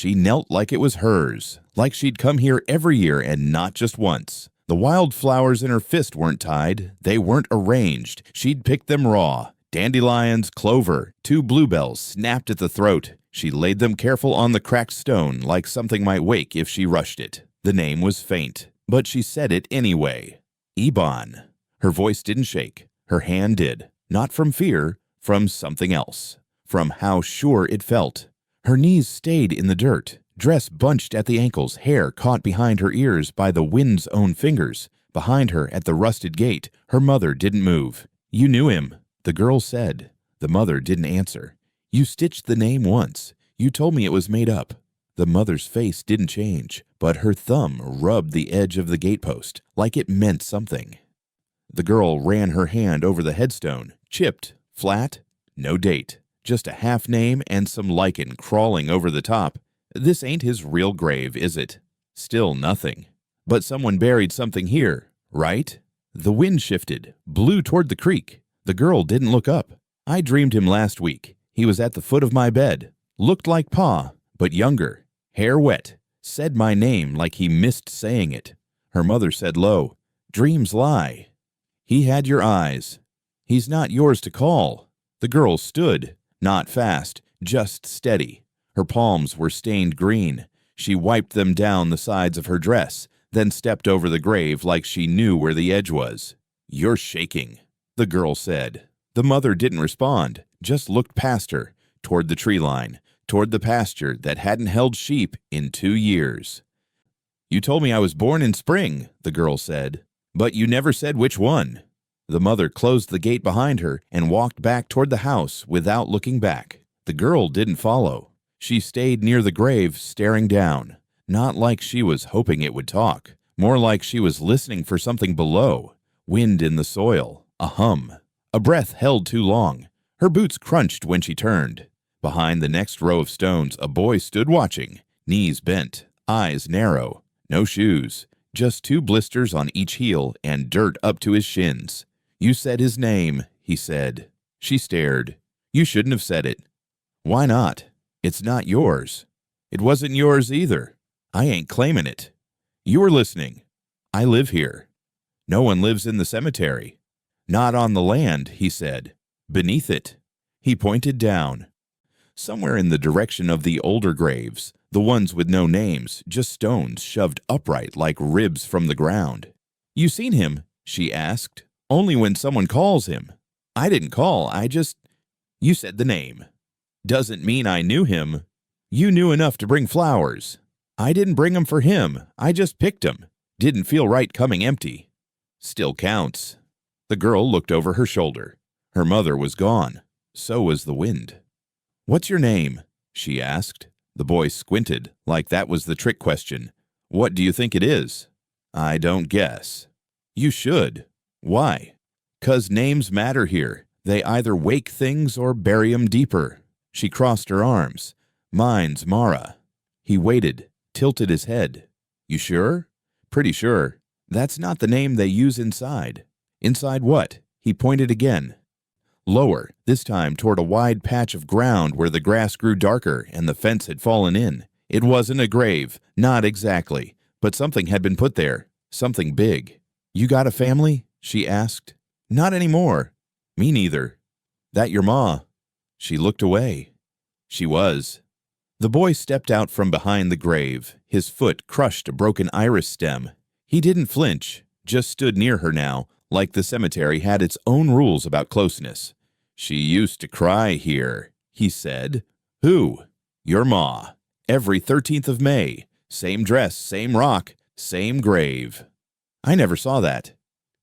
She knelt like it was hers, like she'd come here every year and not just once. The wildflowers in her fist weren't tied, they weren't arranged. She'd picked them raw. Dandelions, clover, 2 bluebells snapped at the throat. She laid them careful on the cracked stone like something might wake if she rushed it. The name was faint, but she said it anyway. Ebon. Her voice didn't shake. Her hand did. Not from fear, from something else. From how sure it felt. Her knees stayed in the dirt. Dress bunched at the ankles, hair caught behind her ears by the wind's own fingers. Behind her at the rusted gate, her mother didn't move. "You knew him," the girl said. The mother didn't answer. "You stitched the name once. You told me it was made up." The mother's face didn't change, but her thumb rubbed the edge of the gatepost like it meant something. The girl ran her hand over the headstone, chipped, flat, no date, just a half name and some lichen crawling over the top. "This ain't his real grave, is it?" Still nothing. "But someone buried something here, right?" The wind shifted, blew toward the creek. The girl didn't look up. "I dreamed him last week. He was at the foot of my bed. Looked like Pa, but younger. Hair wet. Said my name like he missed saying it." Her mother said low, "Dreams lie. He had your eyes. He's not yours to call." The girl stood, not fast, just steady. Her palms were stained green. She wiped them down the sides of her dress, then stepped over the grave like she knew where the edge was. "You're shaking," the girl said. The mother didn't respond, just looked past her, toward the tree line, toward the pasture that hadn't held sheep in 2 years. "You told me I was born in spring," the girl said, "but you never said which one." The mother closed the gate behind her and walked back toward the house without looking back. The girl didn't follow. She stayed near the grave, staring down, not like she was hoping it would talk, more like she was listening for something below. Wind in the soil, a hum, a breath held too long. Her boots crunched when she turned. Behind the next row of stones, a boy stood watching, knees bent, eyes narrow, no shoes, just 2 blisters on each heel and dirt up to his shins. "You said his name," he said. She stared. "You shouldn't have said it." "Why not? It's not yours." "It wasn't yours either. I ain't claiming it." "You were listening. I live here." "No one lives in the cemetery." "Not on the land," he said. "Beneath it." He pointed down. Somewhere in the direction of the older graves, the ones with no names, just stones shoved upright like ribs from the ground. "You seen him?" she asked. "Only when someone calls him." "I didn't call, You said the name." "Doesn't mean I knew him." "You knew enough to bring flowers." "I didn't bring 'em for him, I just picked 'em. Didn't feel right coming empty." "Still counts." The girl looked over her shoulder. Her mother was gone. So was the wind. "What's your name?" she asked. The boy squinted, like that was the trick question. "What do you think it is?" "I don't guess." "You should." "Why?" "'Cause names matter here. They either wake things or bury 'em deeper." She crossed her arms. "Mine's Mara." He waited, tilted his head. "You sure?" "Pretty sure. That's not the name they use inside." "Inside what?" He pointed again. Lower, this time toward a wide patch of ground where the grass grew darker and the fence had fallen in. It wasn't a grave, not exactly, but something had been put there, something big. "You got a family?" she asked. "Not anymore." "Me neither." "That your ma?" She looked away. She was. The boy stepped out from behind the grave. His foot crushed a broken iris stem. He didn't flinch, just stood near her now, like the cemetery had its own rules about closeness. "She used to cry here," he said. "Who?" "Your ma. Every 13th of May. Same dress, same rock, same grave." "I never saw that."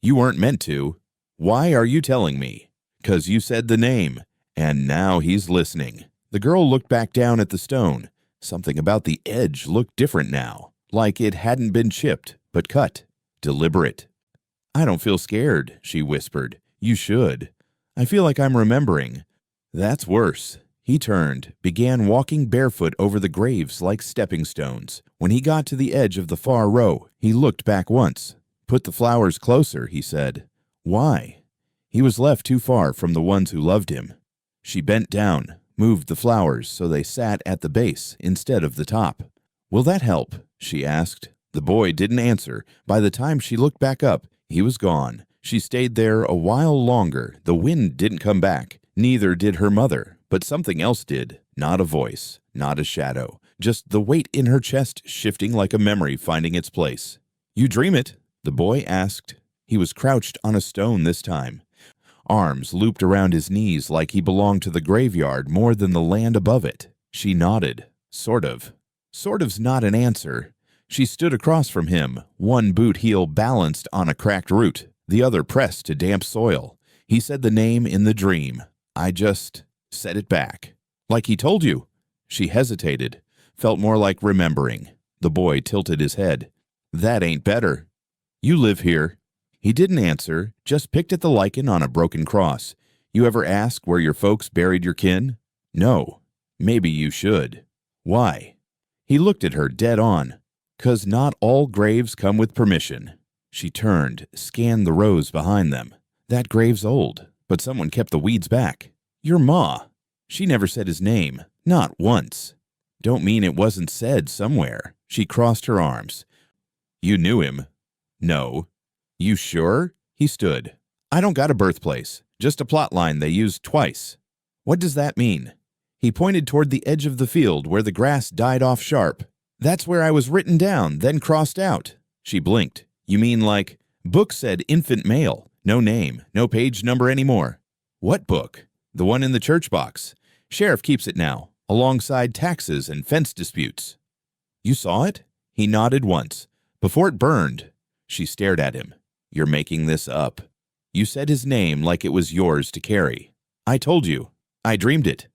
"You weren't meant to." "Why are you telling me?" "'Cause you said the name, and now he's listening." The girl looked back down at the stone. Something about the edge looked different now, like it hadn't been chipped, but cut, deliberate. "I don't feel scared," she whispered. "You should. I feel like I'm remembering." "That's worse." He turned, began walking barefoot over the graves like stepping stones. When he got to the edge of the far row, he looked back once. "Put the flowers closer," he said. "Why?" He was left too far from the ones who loved him. She bent down, moved the flowers so they sat at the base instead of the top. "Will that help?" she asked. The boy didn't answer. By the time she looked back up, he was gone. She stayed there a while longer. The wind didn't come back. Neither did her mother. But something else did. Not a voice, not a shadow. Just the weight in her chest shifting like a memory finding its place. "You dream it?" the boy asked. He was crouched on a stone this time. Arms looped around his knees like he belonged to the graveyard more than the land above it. She nodded. Sort of. Sort of's not an answer. She stood across from him, one boot heel balanced on a cracked root, the other pressed to damp soil. He said the name in the dream. I just said it back. "Like he told you." She hesitated, felt more like remembering. The boy tilted his head. "That ain't better." "You live here." He didn't answer, just picked at the lichen on a broken cross. "You ever ask where your folks buried your kin?" "No." "Maybe you should." "Why?" He looked at her dead on. "'Cause not all graves come with permission." She turned, scanned the rows behind them. "That grave's old, but someone kept the weeds back." "Your ma." She never said his name, not once. "Don't mean it wasn't said somewhere." She crossed her arms. "You knew him?" "No." "You sure?" He stood. "I don't got a birthplace, just a plot line they used twice." "What does that mean?" He pointed toward the edge of the field where the grass died off sharp. "That's where I was written down, then crossed out." She blinked. "You mean like, book said infant male, no name, no page number anymore." "What book?" "The one in the church box. Sheriff keeps it now, alongside taxes and fence disputes." "You saw it?" He nodded once. "Before it burned." She stared at him. "You're making this up." "You said his name like it was yours to carry." "I told you. I dreamed it."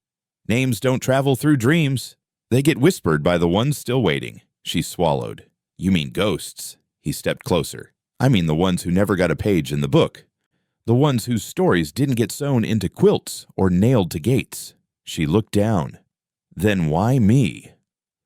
"Names don't travel through dreams. They get whispered by the ones still waiting." She swallowed. "You mean ghosts." He stepped closer. "I mean the ones who never got a page in the book. The ones whose stories didn't get sewn into quilts or nailed to gates." She looked down. "Then why me?"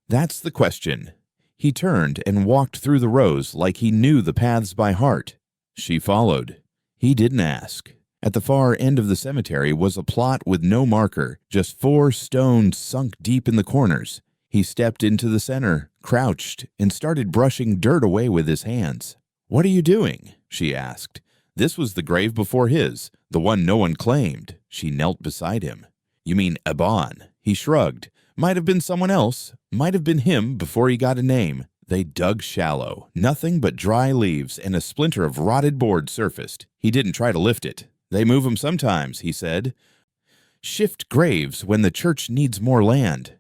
"That's the question." He turned and walked through the rows like he knew the paths by heart. She followed. He didn't ask. At the far end of the cemetery was a plot with no marker, just 4 stones sunk deep in the corners. He stepped into the center, crouched, and started brushing dirt away with his hands. "What are you doing?" she asked. This was the grave before his, the one no one claimed. She knelt beside him. "You mean Abon?" He shrugged. "Might have been someone else. Might have been him before he got a name." They dug shallow. Nothing but dry leaves and a splinter of rotted board surfaced. He didn't try to lift it. "They move 'em sometimes," he said. "Shift graves when the church needs more land."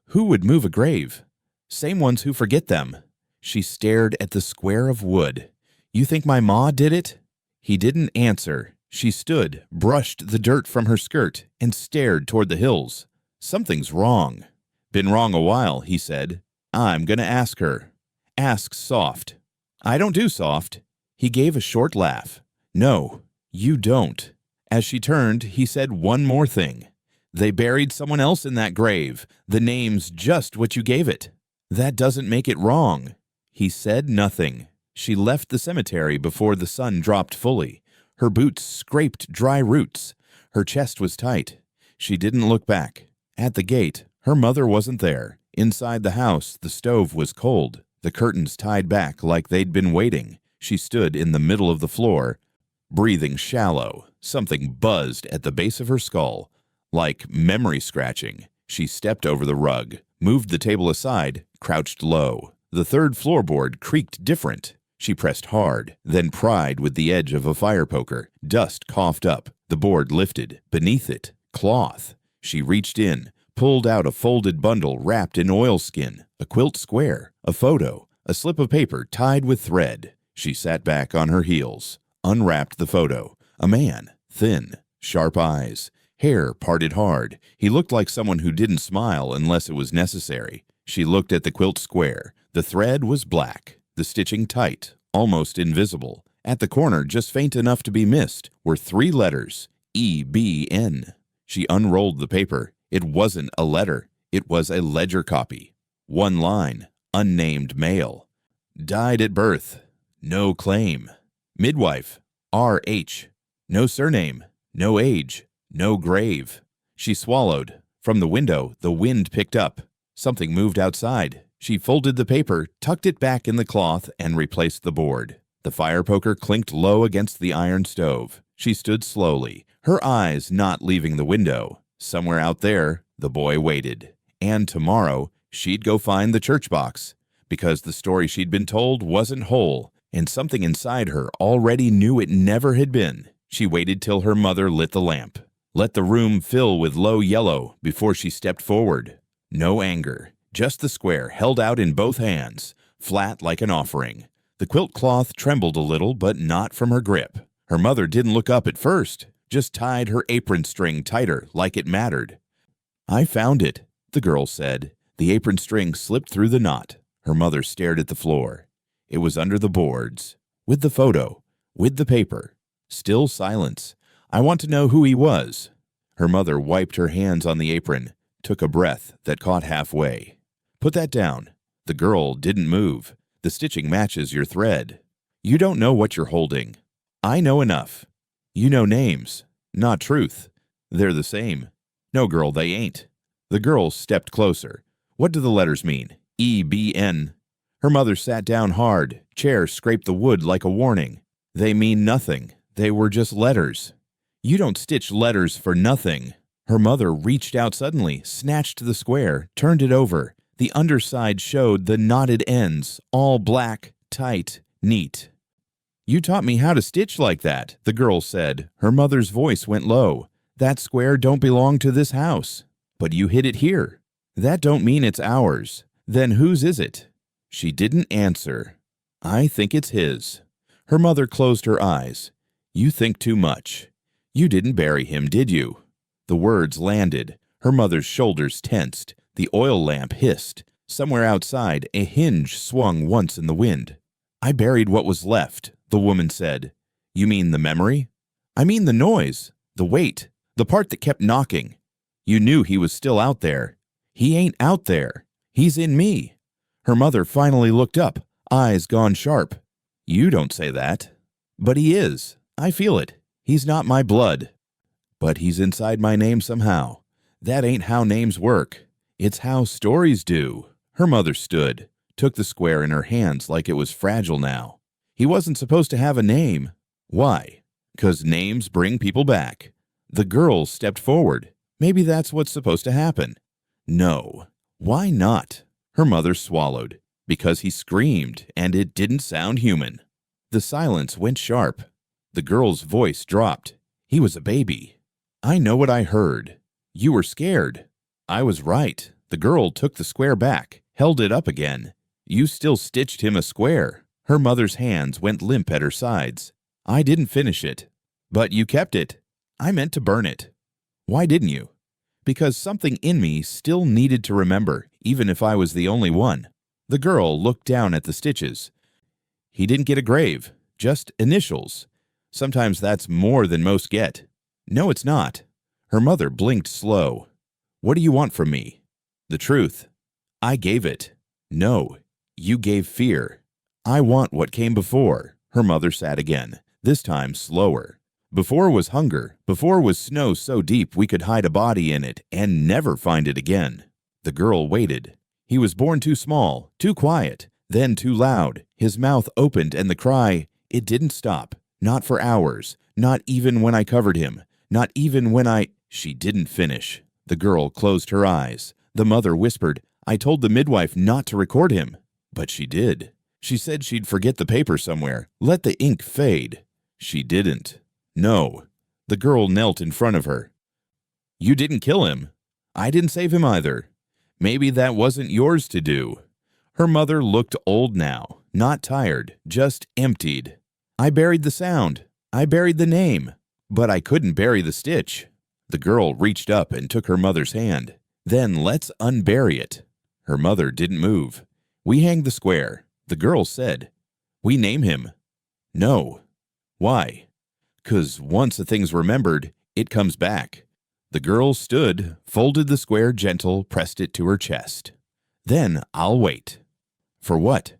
"Who would move a grave?" "Same ones who forget them." She stared at the square of wood. "You think my ma did it?" He didn't answer. She stood, brushed the dirt from her skirt, and stared toward the hills. "Something's wrong." "Been wrong a while," he said. "I'm gonna ask her." "Ask soft." "I don't do soft." He gave a short laugh. "No, you don't." As she turned, he said one more thing. "They buried someone else in that grave. The name's just what you gave it." "That doesn't make it wrong." He said nothing. She left the cemetery before the sun dropped fully. Her boots scraped dry roots. Her chest was tight. She didn't look back. At the gate, her mother wasn't there. Inside the house, the stove was cold, the curtains tied back like they'd been waiting. She stood in the middle of the floor, breathing shallow. Something buzzed at the base of her skull, like memory scratching. She stepped over the rug, moved the table aside, crouched low. The third floorboard creaked different. She pressed hard, then pried with the edge of a fire poker. Dust coughed up. The board lifted. Beneath it, cloth. She reached in, pulled out a folded bundle wrapped in oilskin, a quilt square, a photo, a slip of paper tied with thread. She sat back on her heels, unwrapped the photo. A man, thin, sharp eyes, hair parted hard. He looked like someone who didn't smile unless it was necessary. She looked at the quilt square. The thread was black, the stitching tight, almost invisible. At the corner, just faint enough to be missed, were 3 letters, EBN. She unrolled the paper. It wasn't a letter. It was a ledger copy. 1 line, unnamed male. Died at birth. No claim. Midwife, RH. No surname. No age. No grave. She swallowed, From the window, the wind picked up. Something moved outside. She folded the paper, tucked it back in the cloth, and replaced the board. The fire poker clinked low against the iron stove. She stood slowly, her eyes not leaving the window. Somewhere out there, the boy waited. And tomorrow, she'd go find the church box, because the story she'd been told wasn't whole, and something inside her already knew it never had been. She waited till her mother lit the lamp. Let the room fill with low yellow before she stepped forward. No anger, just the square held out in both hands, flat like an offering. The quilt cloth trembled a little, but not from her grip. Her mother didn't look up at first, just tied her apron string tighter like it mattered. "I found it," the girl said. The apron string slipped through the knot. Her mother stared at the floor. It was under the boards, with the photo, with the paper. Still silence. "I want to know who he was." Her mother wiped her hands on the apron, took a breath that caught halfway. "Put that down." The girl didn't move. "The stitching matches your thread. You don't know what you're holding. I know enough. You know names, not truth. They're the same." "No, girl, they ain't." The girl stepped closer. "What do the letters mean? E-B-N." Her mother sat down hard. Chair scraped the wood like a warning. "They mean nothing. They were just letters. You don't stitch letters for nothing." Her mother reached out suddenly, snatched the square, turned it over. The underside showed the knotted ends, all black, tight, neat. "You taught me how to stitch like that," the girl said. Her mother's voice went low. "That square don't belong to this house. But you hid it here. That don't mean it's ours. Then whose is it?" She didn't answer. "I think it's his." Her mother closed her eyes. "You think too much. You didn't bury him, did you?" The words landed. Her mother's shoulders tensed. The oil lamp hissed. Somewhere outside, a hinge swung once in the wind. "I buried what was left," the woman said. "You mean the memory?" "I mean the noise, the weight, the part that kept knocking. You knew he was still out there. He ain't out there. He's in me." Her mother finally looked up, eyes gone sharp. "You don't say that." "But he is. I feel it. He's not my blood. But he's inside my name somehow. That ain't how names work. It's how stories do." Her mother stood, took the square in her hands like it was fragile now. "He wasn't supposed to have a name." "Why?" "'Cause names bring people back." The girl stepped forward. "Maybe that's what's supposed to happen." "No." "Why not?" Her mother swallowed. "Because he screamed, and it didn't sound human." The silence went sharp. The girl's voice dropped. "He was a baby. I know what I heard. You were scared." "I was right." The girl took the square back, held it up again. "You still stitched him a square." Her mother's hands went limp at her sides. "I didn't finish it." "But you kept it." "I meant to burn it." "Why didn't you?" "Because something in me still needed to remember, even if I was the only one." The girl looked down at the stitches. "He didn't get a grave, just initials. Sometimes that's more than most get." "No, it's not." Her mother blinked slow. "What do you want from me?" "The truth." "I gave it." "No, you gave fear." "I want what came before." Her mother sat again, this time slower. "Before was hunger. Before was snow so deep we could hide a body in it and never find it again." The girl waited. "He was born too small, too quiet, then too loud. His mouth opened and the cry, it didn't stop. Not for hours. Not even when I covered him. Not even when I—" She didn't finish. The girl closed her eyes. The mother whispered, "I told the midwife not to record him." But she did. She said she'd forget the paper somewhere, let the ink fade. She didn't. "No." The girl knelt in front of her. "You didn't kill him. I didn't save him either. Maybe that wasn't yours to do." Her mother looked old now, not tired, just emptied. "I buried the sound. I buried the name. But I couldn't bury the stitch." The girl reached up and took her mother's hand. "Then let's unbury it." Her mother didn't move. "We hang the square." The girl said. "We name him." "No." "Why?" "'Cause once a thing's remembered, it comes back." The girl stood, folded the square gentle, pressed it to her chest. "Then I'll wait." "For what?"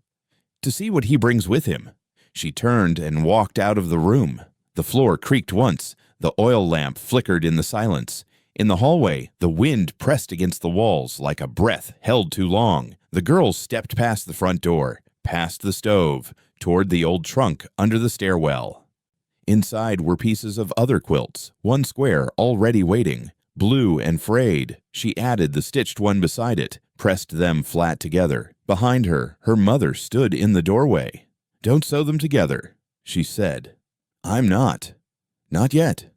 "To see what he brings with him." She turned and walked out of the room. The floor creaked once. The oil lamp flickered in the silence. In the hallway, the wind pressed against the walls like a breath held too long. The girls stepped past the front door, past the stove, toward the old trunk under the stairwell. Inside were pieces of other quilts, one square already waiting, blue and frayed. She added the stitched one beside it, pressed them flat together. Behind her, her mother stood in the doorway. "Don't sew them together," she said. "I'm not. Not yet.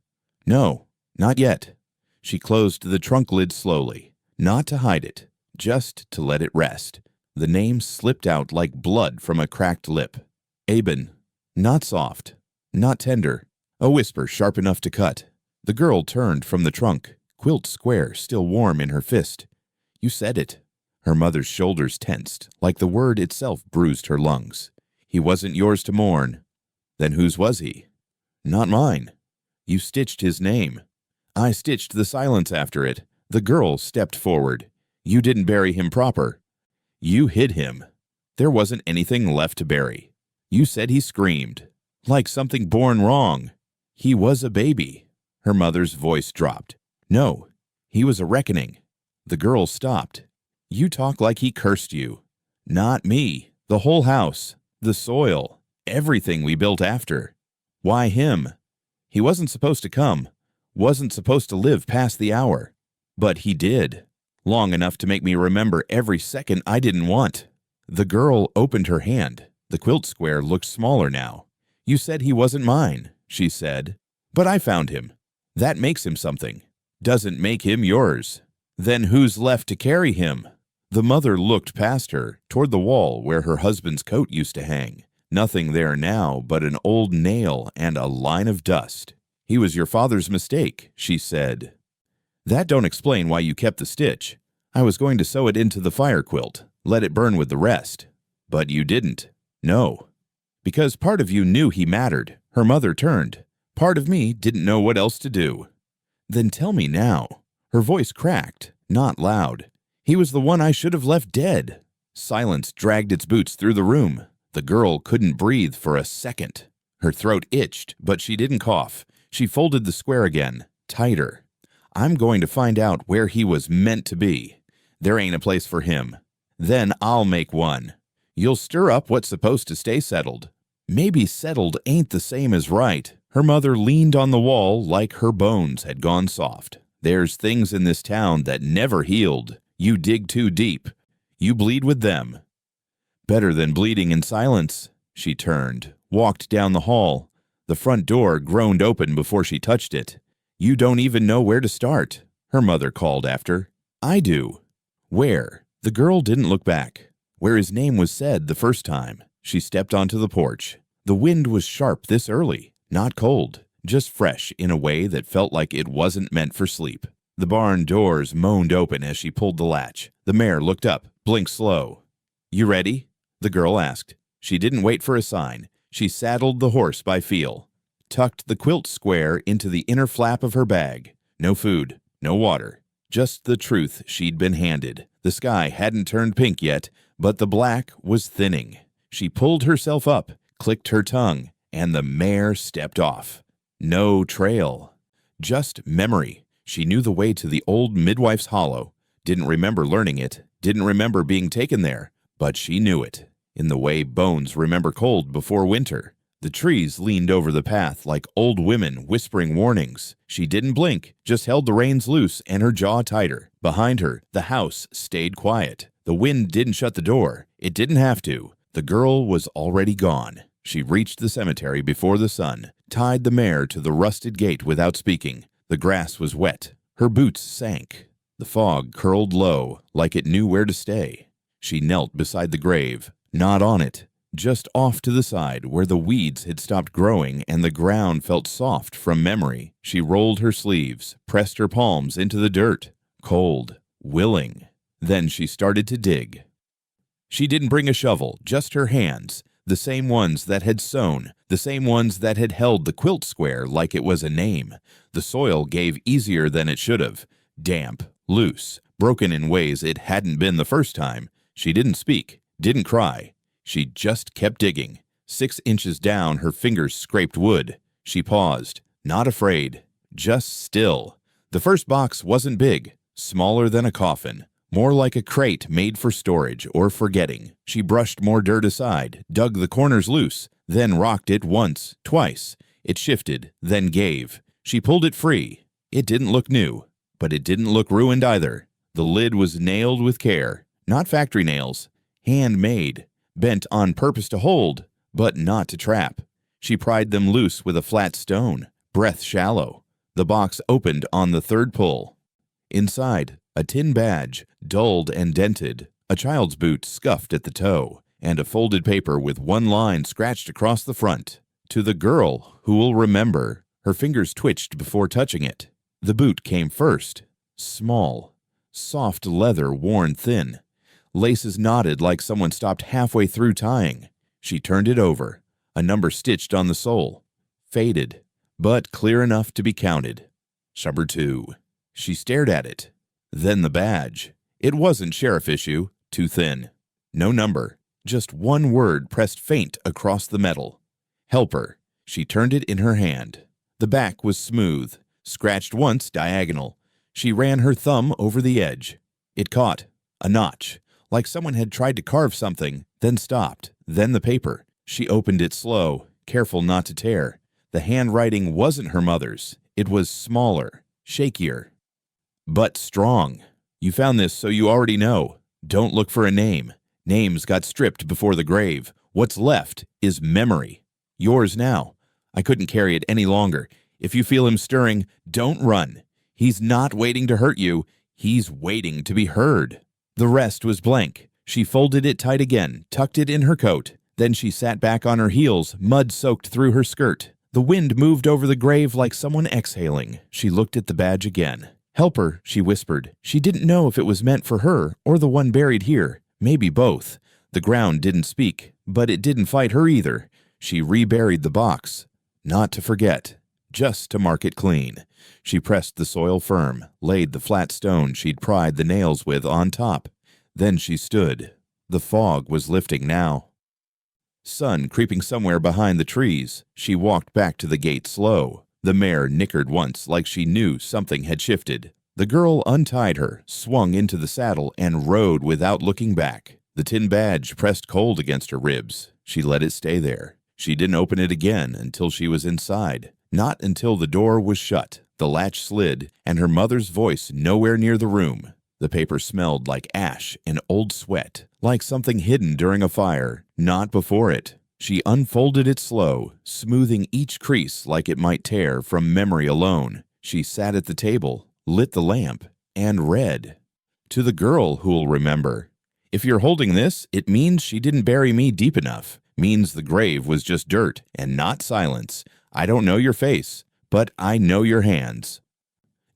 No, not yet." She closed the trunk lid slowly, not to hide it, just to let it rest. The name slipped out like blood from a cracked lip. Aben. Not soft, not tender, a whisper sharp enough to cut. The girl turned from the trunk, quilt square still warm in her fist. "You said it." Her mother's shoulders tensed, like the word itself bruised her lungs. "He wasn't yours to mourn." "Then whose was he?" "Not mine." "You stitched his name." "I stitched the silence after it." The girl stepped forward. "You didn't bury him proper. You hid him. There wasn't anything left to bury. You said he screamed, like something born wrong. He was a baby." Her mother's voice dropped. "No, he was a reckoning." The girl stopped. "You talk like he cursed you." "Not me. The whole house, the soil, everything we built after." "Why him?" "He wasn't supposed to come, wasn't supposed to live past the hour. But he did, long enough to make me remember every second I didn't want." The girl opened her hand. The quilt square looked smaller now. "You said he wasn't mine," she said. "But I found him. That makes him something. Doesn't make him yours. Then who's left to carry him?" The mother looked past her, toward the wall where her husband's coat used to hang. Nothing there now but an old nail and a line of dust. "He was your father's mistake," she said. "That don't explain why you kept the stitch. I was going to sew it into the fire quilt, let it burn with the rest. But you didn't." "No." "Because part of you knew he mattered." Her mother turned. "Part of me didn't know what else to do." "Then tell me now." Her voice cracked, not loud. "He was the one I should have left dead." Silence dragged its boots through the room. The girl couldn't breathe for a second. Her throat itched, but she didn't cough. She folded the square again, tighter. "I'm going to find out where he was meant to be. There ain't a place for him. Then I'll make one. You'll stir up what's supposed to stay settled." "Maybe settled ain't the same as right." Her mother leaned on the wall like her bones had gone soft. "There's things in this town that never healed. You dig too deep. You bleed with them." "Better than bleeding in silence." She turned, walked down the hall. The front door groaned open before she touched it. "You don't even know where to start," her mother called after. "I do." "Where?" The girl didn't look back. "Where his name was said the first time." She stepped onto the porch. The wind was sharp this early, not cold, just fresh in a way that felt like it wasn't meant for sleep. The barn doors moaned open as she pulled the latch. The mare looked up, blinked slow. "You ready?" the girl asked. She didn't wait for a sign. She saddled the horse by feel, tucked the quilt square into the inner flap of her bag. No food, no water, just the truth she'd been handed. The sky hadn't turned pink yet, but the black was thinning. She pulled herself up, clicked her tongue, and the mare stepped off. No trail, just memory. She knew the way to the old midwife's hollow, didn't remember learning it, didn't remember being taken there, but she knew it, in the way bones remember cold before winter. The trees leaned over the path like old women whispering warnings. She didn't blink, just held the reins loose and her jaw tighter. Behind her, the house stayed quiet. The wind didn't shut the door. It didn't have to. The girl was already gone. She reached the cemetery before the sun, tied the mare to the rusted gate without speaking. The grass was wet. Her boots sank. The fog curled low, like it knew where to stay. She knelt beside the grave, not on it, just off to the side where the weeds had stopped growing and the ground felt soft from memory. She rolled her sleeves, pressed her palms into the dirt, cold, willing. Then she started to dig. She didn't bring a shovel, just her hands, the same ones that had sewn, the same ones that had held the quilt square like it was a name. The soil gave easier than it should have, damp, loose, broken in ways it hadn't been the first time. She didn't speak, didn't cry. She just kept digging. 6 inches down, her fingers scraped wood. She paused, not afraid, just still. The first box wasn't big, smaller than a coffin, more like a crate made for storage or forgetting. She brushed more dirt aside, dug the corners loose, then rocked it once, twice. It shifted, then gave. She pulled it free. It didn't look new, but it didn't look ruined either. The lid was nailed with care, not factory nails, handmade, bent on purpose to hold, but not to trap. She pried them loose with a flat stone, breath shallow. The box opened on the third pull. Inside, a tin badge, dulled and dented, a child's boot scuffed at the toe, and a folded paper with one line scratched across the front. To the girl who'll remember. Her fingers twitched before touching it. The boot came first. Small, soft leather worn thin. Laces knotted like someone stopped halfway through tying. She turned it over. A number stitched on the sole. Faded, but clear enough to be counted. Number 2. She stared at it. Then the badge. It wasn't sheriff issue, too thin. No number, just one word pressed faint across the metal. Helper. She turned it in her hand. The back was smooth, scratched once diagonal. She ran her thumb over the edge. It caught. A notch, like someone had tried to carve something, then stopped, then the paper. She opened it slow, careful not to tear. The handwriting wasn't her mother's. It was smaller, shakier, but strong. You found this so you already know. Don't look for a name. Names got stripped before the grave. What's left is memory. Yours now. I couldn't carry it any longer. If you feel him stirring, don't run. He's not waiting to hurt you. He's waiting to be heard. The rest was blank. She folded it tight again, tucked it in her coat. Then she sat back on her heels, mud soaked through her skirt. The wind moved over the grave like someone exhaling. She looked at the badge again. Helper, she whispered. She didn't know if it was meant for her or the one buried here. Maybe both. The ground didn't speak, but it didn't fight her either. She reburied the box. Not to forget, just to mark it clean. She pressed the soil firm, laid the flat stone she'd pried the nails with on top. Then she stood. The fog was lifting now. Sun creeping somewhere behind the trees. She walked back to the gate slow. The mare nickered once like she knew something had shifted. The girl untied her, swung into the saddle, and rode without looking back. The tin badge pressed cold against her ribs. She let it stay there. She didn't open it again until she was inside. Not until the door was shut, the latch slid, and her mother's voice nowhere near the room. The paper smelled like ash and old sweat, like something hidden during a fire, not before it. She unfolded it slow, smoothing each crease like it might tear from memory alone. She sat at the table, lit the lamp, and read. To the girl who'll remember. If you're holding this, it means she didn't bury me deep enough. Means the grave was just dirt and not silence. I don't know your face, but I know your hands.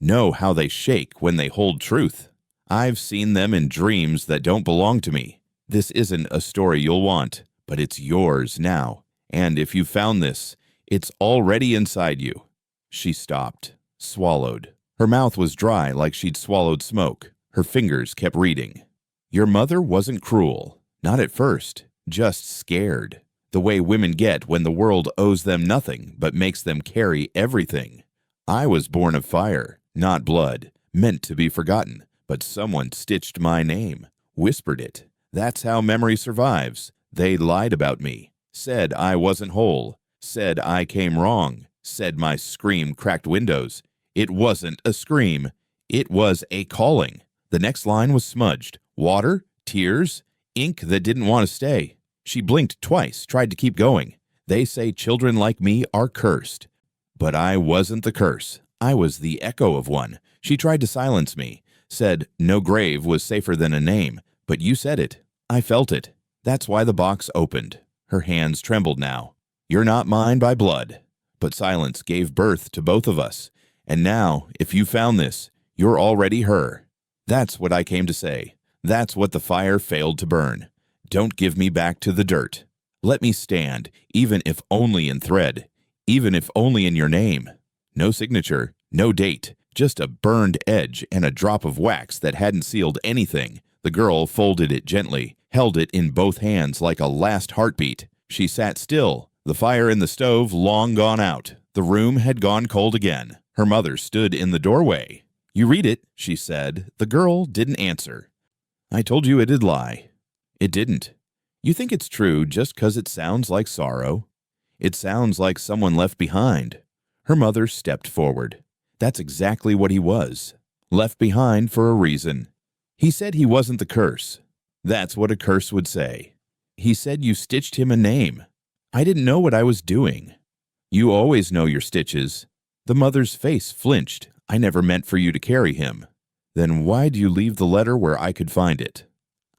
Know how they shake when they hold truth. I've seen them in dreams that don't belong to me. This isn't a story you'll want, but it's yours now. And if you found this, it's already inside you. She stopped, swallowed. Her mouth was dry like she'd swallowed smoke. Her fingers kept reading. Your mother wasn't cruel. Not at first. Just scared. The way women get when the world owes them nothing but makes them carry everything. I was born of fire, not blood, meant to be forgotten. But someone stitched my name, whispered it. That's how memory survives. They lied about me, said I wasn't whole, said I came wrong, said my scream cracked windows. It wasn't a scream. It was a calling. The next line was smudged. Water, tears, ink that didn't want to stay. She blinked twice, tried to keep going. They say children like me are cursed. But I wasn't the curse. I was the echo of one. She tried to silence me. Said no grave was safer than a name, but you said it. I felt it. That's why the box opened. Her hands trembled now. You're not mine by blood, but silence gave birth to both of us. And now, if you found this, you're already her. That's what I came to say. That's what the fire failed to burn. Don't give me back to the dirt. Let me stand, even if only in thread, even if only in your name. No signature, no date. Just a burned edge and a drop of wax that hadn't sealed anything. The girl folded it gently, held it in both hands like a last heartbeat. She sat still, the fire in the stove long gone out. The room had gone cold again. Her mother stood in the doorway. You read it, she said. The girl didn't answer. I told you it'd lie. It didn't. You think it's true just 'cause it sounds like sorrow. It sounds like someone left behind. Her mother stepped forward. That's exactly what he was. Left behind for a reason. He said he wasn't the curse. That's what a curse would say. He said you stitched him a name. I didn't know what I was doing. You always know your stitches. The mother's face flinched. I never meant for you to carry him. Then why do you leave the letter where I could find it?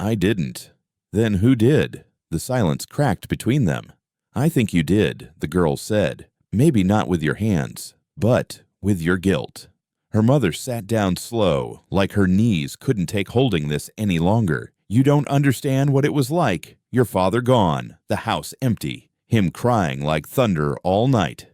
I didn't. Then who did? The silence cracked between them. I think you did, the girl said. Maybe not with your hands, but with your guilt. Her mother sat down slow, like her knees couldn't take holding this any longer. You don't understand what it was like. Your father gone, the house empty, him crying like thunder all night.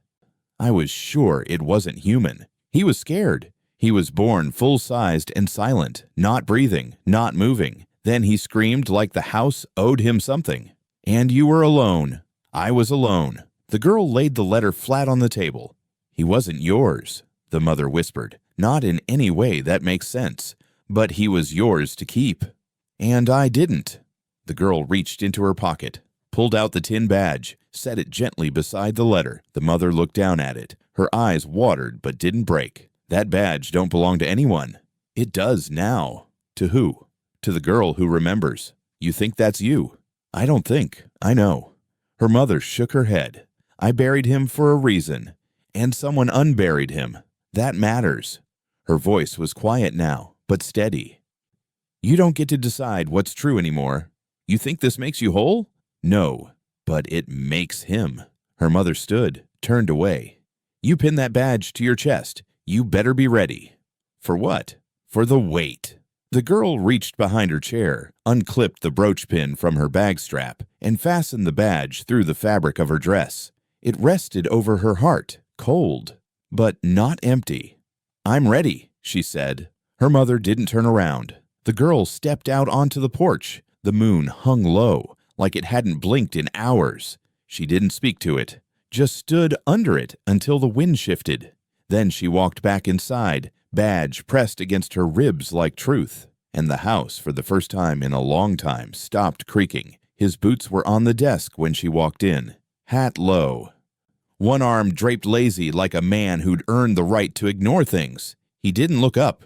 I was sure it wasn't human. He was scared. He was born full-sized and silent, not breathing, not moving. Then he screamed like the house owed him something. And you were alone. I was alone. The girl laid the letter flat on the table. He wasn't yours, the mother whispered. Not in any way that makes sense. But he was yours to keep. And I didn't. The girl reached into her pocket, pulled out the tin badge, set it gently beside the letter. The mother looked down at it. Her eyes watered but didn't break. That badge don't belong to anyone. It does now. To who? To the girl who remembers. You think that's you? I don't think. I know. Her mother shook her head. I buried him for a reason. And someone unburied him. That matters. Her voice was quiet now, but steady. You don't get to decide what's true anymore. You think this makes you whole? No, but it makes him. Her mother stood, turned away. You pin that badge to your chest. You better be ready. For what? For the weight. The girl reached behind her chair, unclipped the brooch pin from her bag strap, and fastened the badge through the fabric of her dress. It rested over her heart, cold, but not empty. I'm ready, she said. Her mother didn't turn around. The girl stepped out onto the porch. The moon hung low, like it hadn't blinked in hours. She didn't speak to it, just stood under it until the wind shifted. Then she walked back inside, badge pressed against her ribs like truth. And the house, for the first time in a long time, stopped creaking. His boots were on the desk when she walked in, hat low. One arm draped lazy like a man who'd earned the right to ignore things. He didn't look up.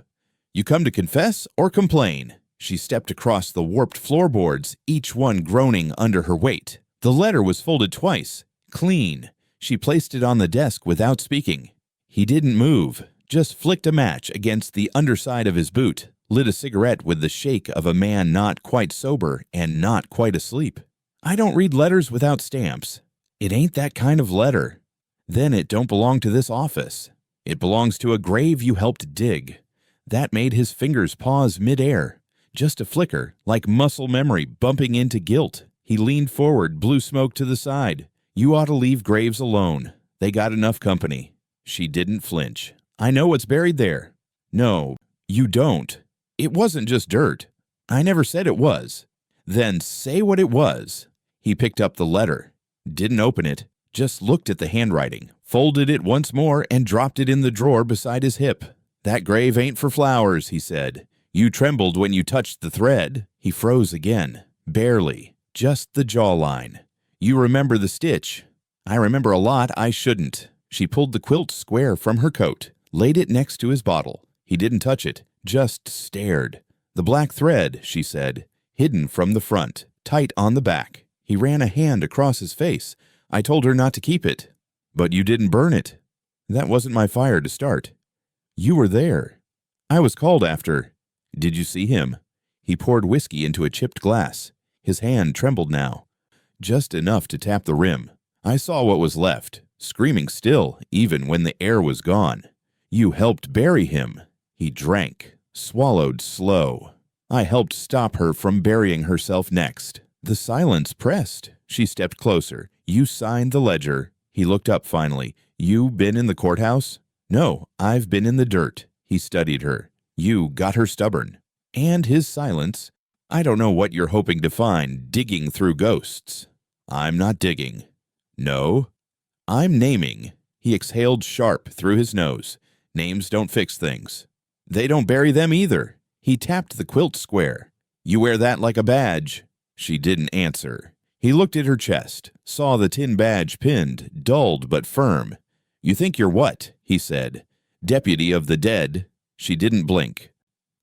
You come to confess or complain? She stepped across the warped floorboards, each one groaning under her weight. The letter was folded twice, clean. She placed it on the desk without speaking. He didn't move, just flicked a match against the underside of his boot, lit a cigarette with the shake of a man not quite sober and not quite asleep. I don't read letters without stamps. It ain't that kind of letter. Then it don't belong to this office. It belongs to a grave you helped dig. That made his fingers pause midair. Just a flicker, like muscle memory bumping into guilt. He leaned forward, blew smoke to the side. You ought to leave graves alone. They got enough company. She didn't flinch. I know what's buried there. No, you don't. It wasn't just dirt. I never said it was. Then say what it was. He picked up the letter. Didn't open it. Just looked at the handwriting, folded it once more, and dropped it in the drawer beside his hip. That grave ain't for flowers, he said. You trembled when you touched the thread. He froze again. Barely. Just the jawline. You remember the stitch. I remember a lot I shouldn't. She pulled the quilt square from her coat, laid it next to his bottle. He didn't touch it, just stared. The black thread, she said, hidden from the front, tight on the back. He ran a hand across his face. I told her not to keep it. But you didn't burn it. That wasn't my fire to start. You were there. I was called after. Did you see him? He poured whiskey into a chipped glass. His hand trembled now, just enough to tap the rim. I saw what was left, screaming still, even when the air was gone. You helped bury him. He drank, swallowed slow. I helped stop her from burying herself next. The silence pressed. She stepped closer. You signed the ledger. He looked up finally. You been in the courthouse? No, I've been in the dirt. He studied her. You got her stubborn. And his silence. I don't know what you're hoping to find digging through ghosts. I'm not digging. No, I'm naming. He exhaled sharp through his nose. Names don't fix things. They don't bury them either. He tapped the quilt square. You wear that like a badge. She didn't answer. He looked at her chest, saw the tin badge pinned, dulled but firm. You think you're what? He said. Deputy of the dead. She didn't blink.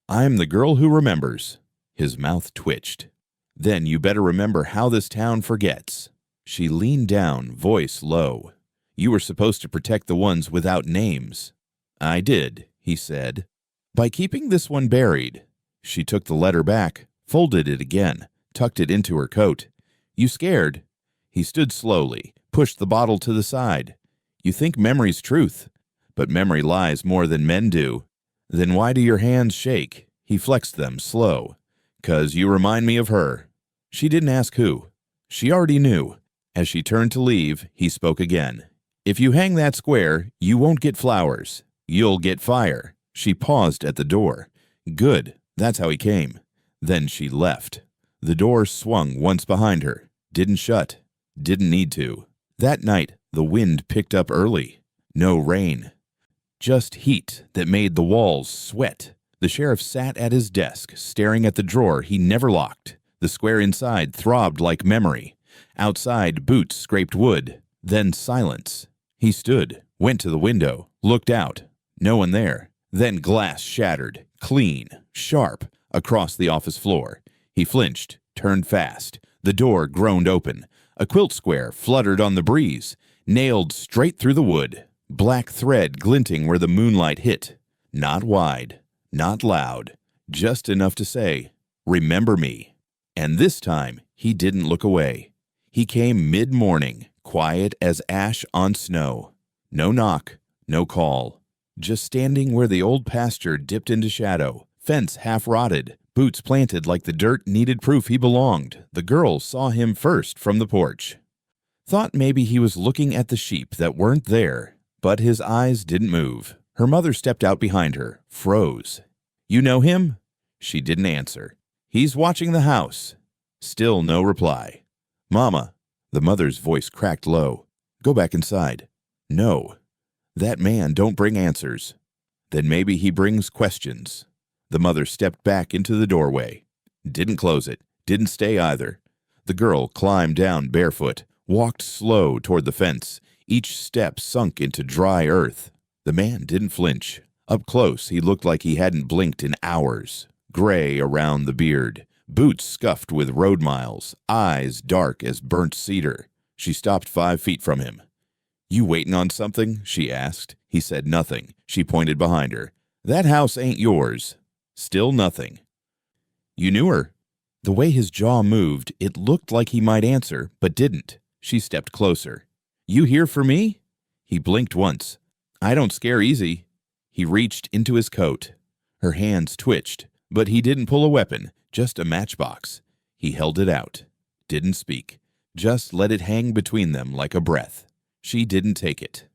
I'm the girl who remembers. His mouth twitched. Then you better remember how this town forgets. She leaned down, voice low. You were supposed to protect the ones without names. I did, he said. By keeping this one buried. She took the letter back, folded it again, tucked it into her coat. You scared? He stood slowly, pushed the bottle to the side. You think memory's truth, but memory lies more than men do. Then why do your hands shake? He flexed them slow. 'Cause you remind me of her. She didn't ask who. She already knew. As she turned to leave, he spoke again. If you hang that square, you won't get flowers. You'll get fire. She paused at the door. Good, that's how he came. Then she left. The door swung once behind her. Didn't shut. Didn't need to. That night, the wind picked up early. No rain. Just heat that made the walls sweat. The sheriff sat at his desk, staring at the drawer he never locked. The square inside throbbed like memory. Outside, boots scraped wood. Then silence. He stood, went to the window, looked out. No one there. Then glass shattered, clean, sharp, across the office floor. He flinched, turned fast. The door groaned open. A quilt square fluttered on the breeze, nailed straight through the wood. Black thread glinting where the moonlight hit. Not wide, not loud, just enough to say, remember me. And this time, he didn't look away. He came mid-morning, quiet as ash on snow. No knock, no call. Just standing where the old pasture dipped into shadow, fence half-rotted, boots planted like the dirt needed proof he belonged. The girl saw him first from the porch. Thought maybe he was looking at the sheep that weren't there, but his eyes didn't move. Her mother stepped out behind her, froze. You know him? She didn't answer. He's watching the house. Still no reply. Mama. The mother's voice cracked low. Go back inside. No. That man don't bring answers. Then maybe he brings questions. The mother stepped back into the doorway. Didn't close it. Didn't stay either. The girl climbed down barefoot, walked slow toward the fence. Each step sunk into dry earth. The man didn't flinch. Up close, he looked like he hadn't blinked in hours. Gray around the beard, boots scuffed with road miles, eyes dark as burnt cedar. She stopped 5 feet from him. You waiting on something? She asked. He said nothing. She pointed behind her. That house ain't yours. Still nothing. You knew her. The way his jaw moved, it looked like he might answer, but didn't. She stepped closer. You here for me? He blinked once. I don't scare easy. He reached into his coat. Her hands twitched, but he didn't pull a weapon, just a matchbox. He held it out. Didn't speak. Just let it hang between them like a breath. She didn't take it.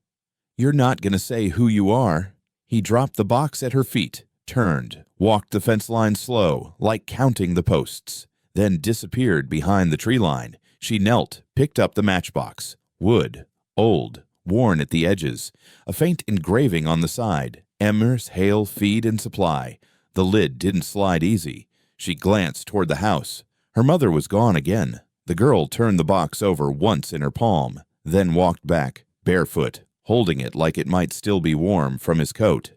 You're not going to say who you are. He dropped the box at her feet, turned, walked the fence line slow, like counting the posts, then disappeared behind the tree line. She knelt, picked up the matchbox. Wood, old, worn at the edges, a faint engraving on the side, Emmer's Hail Feed and Supply. The lid didn't slide easy. She glanced toward the house. Her mother was gone again. The girl turned the box over once in her palm, then walked back, barefoot, holding it like it might still be warm from his coat.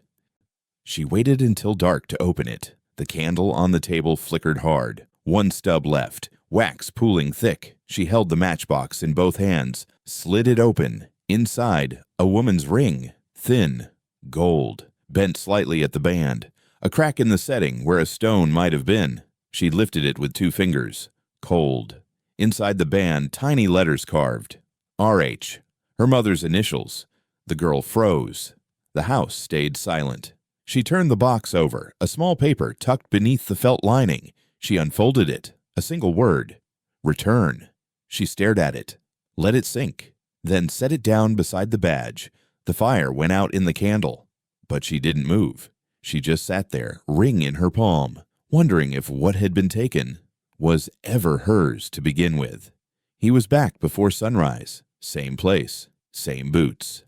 She waited until dark to open it. The candle on the table flickered hard. One stub left, wax pooling thick. She held the matchbox in both hands, slid it open. Inside, a woman's ring, thin, gold, bent slightly at the band. A crack in the setting where a stone might have been. She lifted it with 2 fingers. Cold. Inside the band, tiny letters carved. RH. Her mother's initials. The girl froze. The house stayed silent. She turned the box over, a small paper tucked beneath the felt lining. She unfolded it. A single word. Return. She stared at it. Let it sink. Then set it down beside the badge. The fire went out in the candle. But she didn't move. She just sat there, ring in her palm, wondering if what had been taken was ever hers to begin with. He was back before sunrise. Same place. Same boots.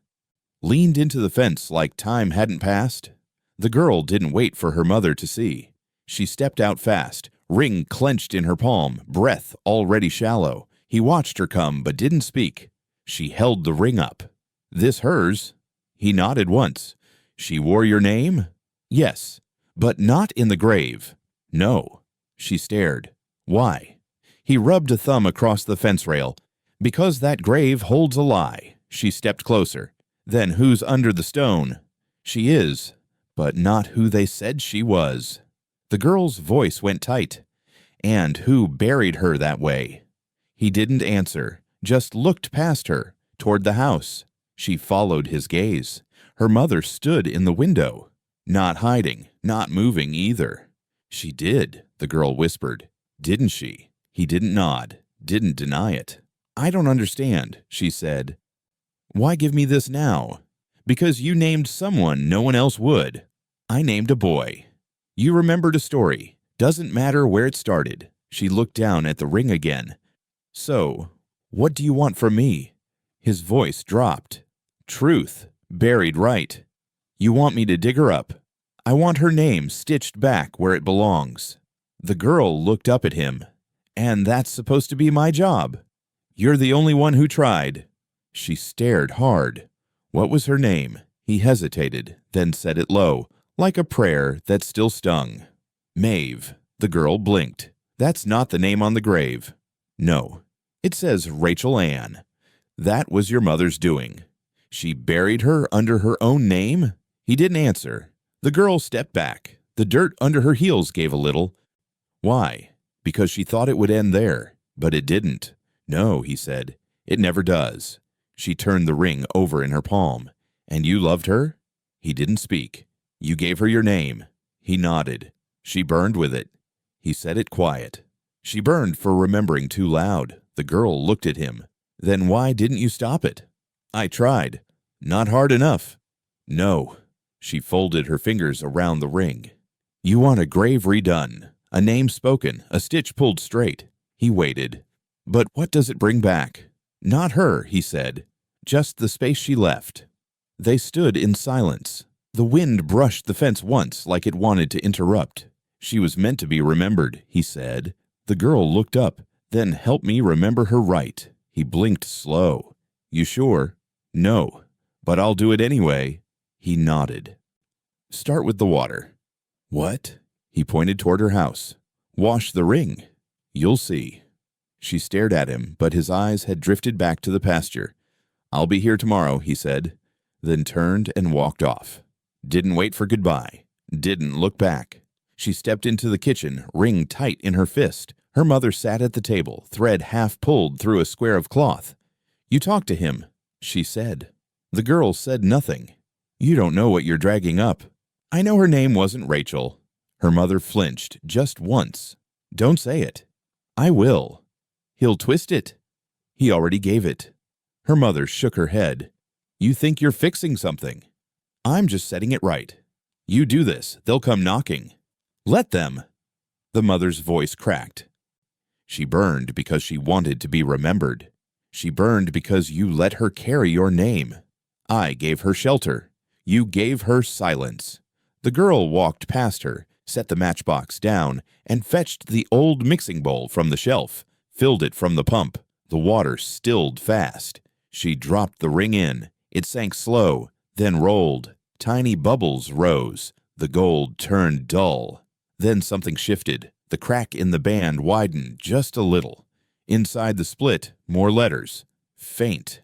Leaned into the fence like time hadn't passed. The girl didn't wait for her mother to see. She stepped out fast, ring clenched in her palm, breath already shallow. He watched her come but didn't speak. She held the ring up. "This hers?" He nodded once. "She wore your name?" "Yes, but not in the grave." "No." She stared. "Why?" He rubbed a thumb across the fence rail. "Because that grave holds a lie." She stepped closer. "Then who's under the stone?" "She is, but not who they said she was." The girl's voice went tight. "And who buried her that way?" He didn't answer, just looked past her, toward the house. She followed his gaze. Her mother stood in the window, not hiding, not moving either. "She did," the girl whispered. "Didn't she?" He didn't nod, didn't deny it. "I don't understand," she said. "Why give me this now?" "Because you named someone no one else would." "I named a boy." "You remembered a story. Doesn't matter where it started." She looked down at the ring again. "So, what do you want from me?" His voice dropped. "Truth, buried right. You want me to dig her up. I want her name stitched back where it belongs." The girl looked up at him. "And that's supposed to be my job?" "You're the only one who tried." She stared hard. "What was her name?" He hesitated, then said it low, like a prayer that still stung. "Maeve." The girl blinked. "That's not the name on the grave." "No. It says Rachel Ann. That was your mother's doing." "She buried her under her own name?" He didn't answer. The girl stepped back. The dirt under her heels gave a little. "Why?" "Because she thought it would end there. But it didn't." "No," he said. "It never does." She turned the ring over in her palm. "And you loved her?" He didn't speak. "You gave her your name." He nodded. "She burned with it." He said it quiet. "She burned for remembering too loud." The girl looked at him. "Then why didn't you stop it?" "I tried." "Not hard enough." "No." She folded her fingers around the ring. "You want a grave redone, a name spoken, a stitch pulled straight." He waited. "But what does it bring back?" "Not her," he said. "Just the space she left." They stood in silence. The wind brushed the fence once like it wanted to interrupt. "She was meant to be remembered," he said. The girl looked up. "Then help me remember her right." He blinked slow. "You sure?" "No, but I'll do it anyway." He nodded. "Start with the water." "What?" He pointed toward her house. "Wash the ring. You'll see." She stared at him, but his eyes had drifted back to the pasture. "I'll be here tomorrow," he said, then turned and walked off. Didn't wait for goodbye. Didn't look back. She stepped into the kitchen, ring tight in her fist. Her mother sat at the table, thread half pulled through a square of cloth. "You talked to him," she said. The girl said nothing. "You don't know what you're dragging up." "I know her name wasn't Rachel." Her mother flinched just once. "Don't say it." "I will." "He'll twist it." "He already gave it." Her mother shook her head. "You think you're fixing something." "I'm just setting it right. You do this, they'll come knocking." "Let them." The mother's voice cracked. "She burned because she wanted to be remembered. She burned because you let her carry your name. I gave her shelter. You gave her silence." The girl walked past her, set the matchbox down, and fetched the old mixing bowl from the shelf, filled it from the pump. The water stilled fast. She dropped the ring in. It sank slow, then rolled. Tiny bubbles rose. The gold turned dull. Then something shifted. The crack in the band widened just a little. Inside the split, more letters. Faint.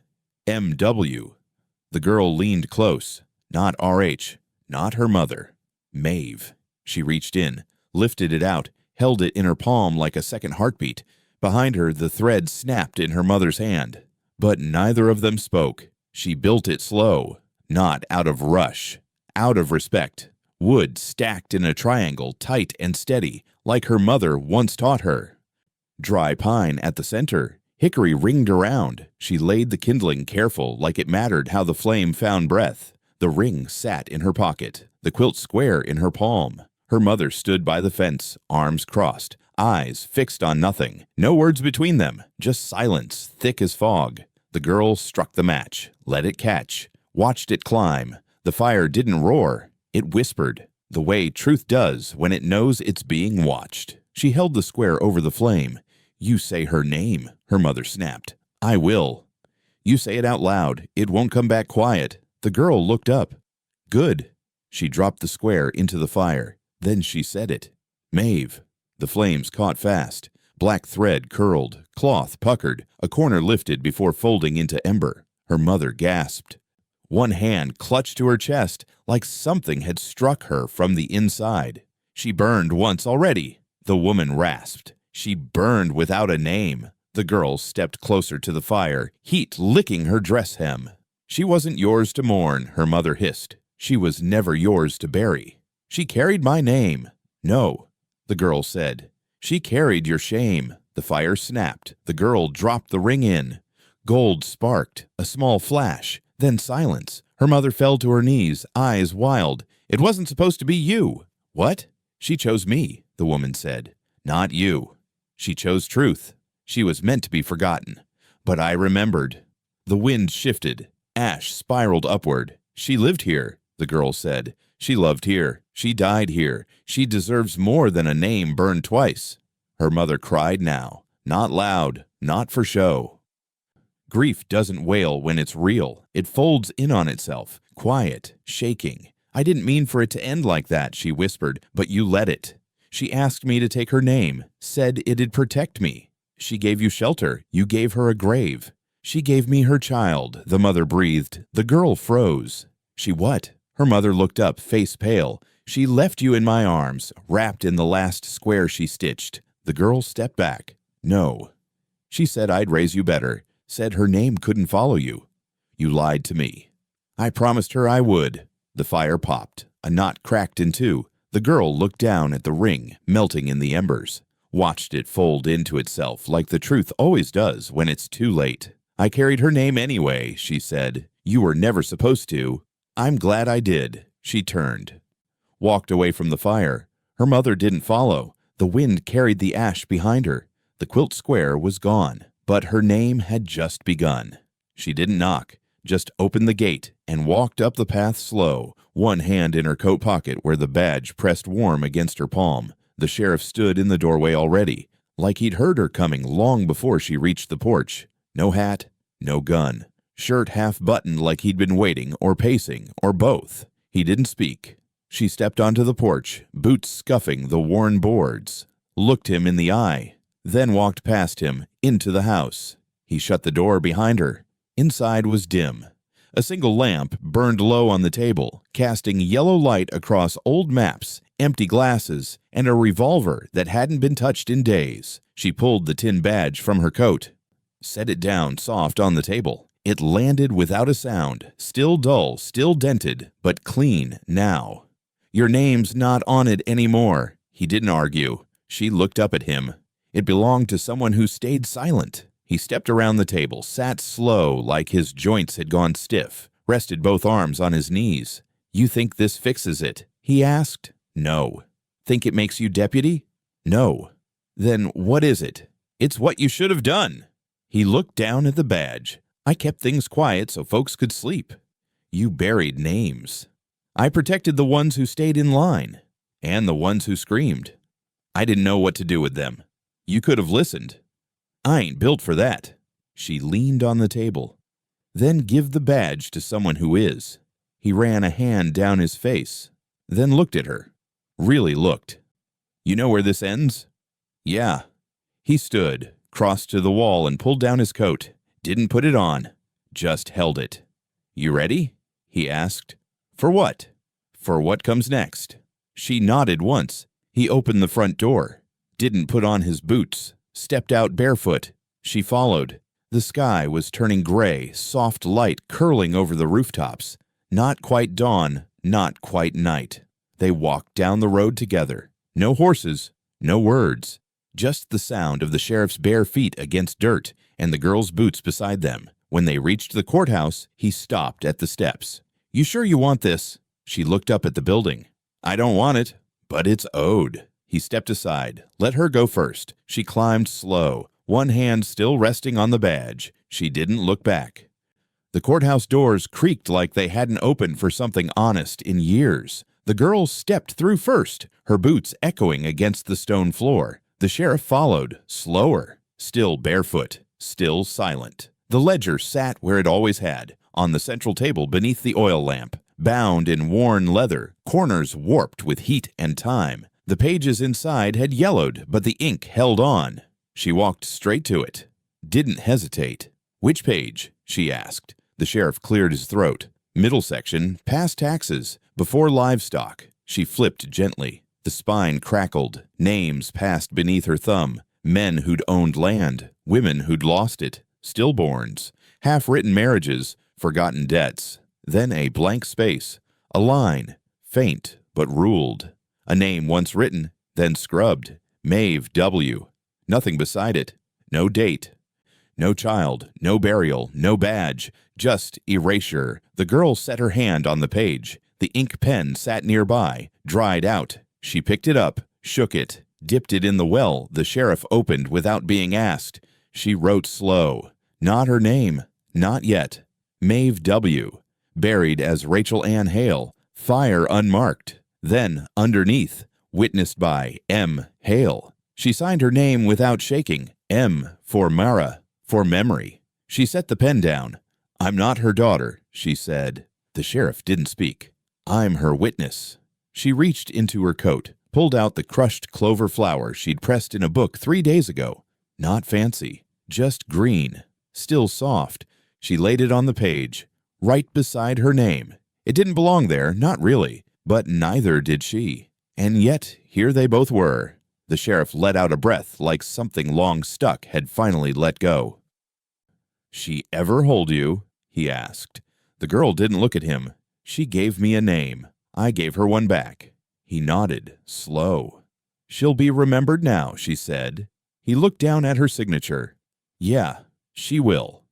M.W. The girl leaned close. Not R.H., not her mother. Maeve. She reached in, lifted it out, held it in her palm like a second heartbeat. Behind her, the thread snapped in her mother's hand. But neither of them spoke. She built it slow, not out of rush, out of respect. Wood stacked in a triangle, tight and steady, like her mother once taught her. Dry pine at the center. Hickory ringed around. She laid the kindling careful, like it mattered how the flame found breath. The ring sat in her pocket, the quilt square in her palm. Her mother stood by the fence, arms crossed, eyes fixed on nothing. No words between them, just silence, thick as fog. The girl struck the match, let it catch, watched it climb. The fire didn't roar. It whispered, the way truth does when it knows it's being watched. She held the square over the flame. You say her name, her mother snapped. I will. You say it out loud. It won't come back quiet. The girl looked up. Good. She dropped the square into the fire. Then she said it. Maeve. The flames caught fast. Black thread curled, cloth puckered, a corner lifted before folding into ember. Her mother gasped. One hand clutched to her chest like something had struck her from the inside. She burned once already. The woman rasped. She burned without a name. The girl stepped closer to the fire, heat licking her dress hem. She wasn't yours to mourn, her mother hissed. She was never yours to bury. She carried my name. No, the girl said. She carried your shame. The fire snapped. The girl dropped the ring in. Gold sparked, a small flash, then silence. Her mother fell to her knees, eyes wild. It wasn't supposed to be you. What? She chose me, the woman said. Not you. She chose truth. She was meant to be forgotten. But I remembered. The wind shifted. Ash spiraled upward. She lived here, the girl said. She loved here. She died here. She deserves more than a name burned twice. Her mother cried now. Not loud, not for show. Grief doesn't wail when it's real. It folds in on itself, quiet, shaking. I didn't mean for it to end like that, she whispered, but you let it. She asked me to take her name, said it'd protect me. She gave you shelter. You gave her a grave. She gave me her child, the mother breathed. The girl froze. She what? Her mother looked up, face pale. She left you in my arms, wrapped in the last square she stitched. The girl stepped back. No. She said I'd raise you better. Said her name couldn't follow you. You lied to me. I promised her I would. The fire popped. A knot cracked in two. The girl looked down at the ring, melting in the embers. Watched it fold into itself like the truth always does when it's too late. I carried her name anyway, she said. You were never supposed to. I'm glad I did. She turned. Walked away from the fire. Her mother didn't follow. The wind carried the ash behind her. The quilt square was gone, but her name had just begun. She didn't knock, just opened the gate and walked up the path slow, one hand in her coat pocket where the badge pressed warm against her palm. The sheriff stood in the doorway already, like he'd heard her coming long before she reached the porch. No hat, no gun. Shirt half buttoned like he'd been waiting or pacing or both. He didn't speak. She stepped onto the porch, boots scuffing the worn boards, looked him in the eye, then walked past him into the house. He shut the door behind her. Inside was dim. A single lamp burned low on the table, casting yellow light across old maps, empty glasses, and a revolver that hadn't been touched in days. She pulled the tin badge from her coat, set it down soft on the table. It landed without a sound, still dull, still dented, but clean now. Your name's not on it anymore. He didn't argue. She looked up at him. It belonged to someone who stayed silent. He stepped around the table, sat slow like his joints had gone stiff, rested both arms on his knees. You think this fixes it? He asked. No. Think it makes you deputy? No. Then what is it? It's what you should have done. He looked down at the badge. I kept things quiet so folks could sleep. You buried names. I protected the ones who stayed in line, and the ones who screamed. I didn't know what to do with them. You could have listened. I ain't built for that. She leaned on the table. Then give the badge to someone who is. He ran a hand down his face, then looked at her. Really looked. You know where this ends? Yeah. He stood, crossed to the wall and pulled down his coat. Didn't put it on, just held it. You ready? He asked. For what? For what comes next. She nodded once. He opened the front door. Didn't put on his boots. Stepped out barefoot. She followed. The sky was turning gray, soft light curling over the rooftops. Not quite dawn, not quite night. They walked down the road together. No horses, no words. Just the sound of the sheriff's bare feet against dirt and the girl's boots beside them. When they reached the courthouse, he stopped at the steps. You sure you want this? She looked up at the building. I don't want it, but it's owed. He stepped aside, let her go first. She climbed slow, one hand still resting on the badge. She didn't look back. The courthouse doors creaked like they hadn't opened for something honest in years. The girl stepped through first, her boots echoing against the stone floor. The sheriff followed, slower, still barefoot, still silent. The ledger sat where it always had, on the central table beneath the oil lamp, bound in worn leather, corners warped with heat and time. The pages inside had yellowed, but the ink held on. She walked straight to it. Didn't hesitate. "Which page?" she asked. The sheriff cleared his throat. "Middle section, past taxes, before livestock." She flipped gently. The spine crackled. Names passed beneath her thumb. Men who'd owned land, women who'd lost it, stillborns, half-written marriages, forgotten debts. Then a blank space, a line, faint but ruled. A name once written, then scrubbed. Maeve W. Nothing beside it. No date. No child, no burial, no badge, just erasure. The girl set her hand on the page. The ink pen sat nearby, dried out. She picked it up, shook it, dipped it in the well the sheriff opened without being asked. She wrote slow. Not her name. Not yet. Maeve W. Buried as Rachel Ann Hale. Fire unmarked. Then, underneath, witnessed by M. Hale. She signed her name without shaking. M for Mara, for memory. She set the pen down. "I'm not her daughter," she said. The sheriff didn't speak. "I'm her witness." She reached into her coat, pulled out the crushed clover flower she'd pressed in a book 3 days ago. Not fancy, just green, still soft. She laid it on the page, right beside her name. It didn't belong there, not really, but neither did she. And yet, here they both were. The sheriff let out a breath like something long stuck had finally let go. "She ever hold you?" he asked. The girl didn't look at him. "She gave me a name. I gave her one back." He nodded, slow. "She'll be remembered now," she said. He looked down at her signature. "Yeah, she will."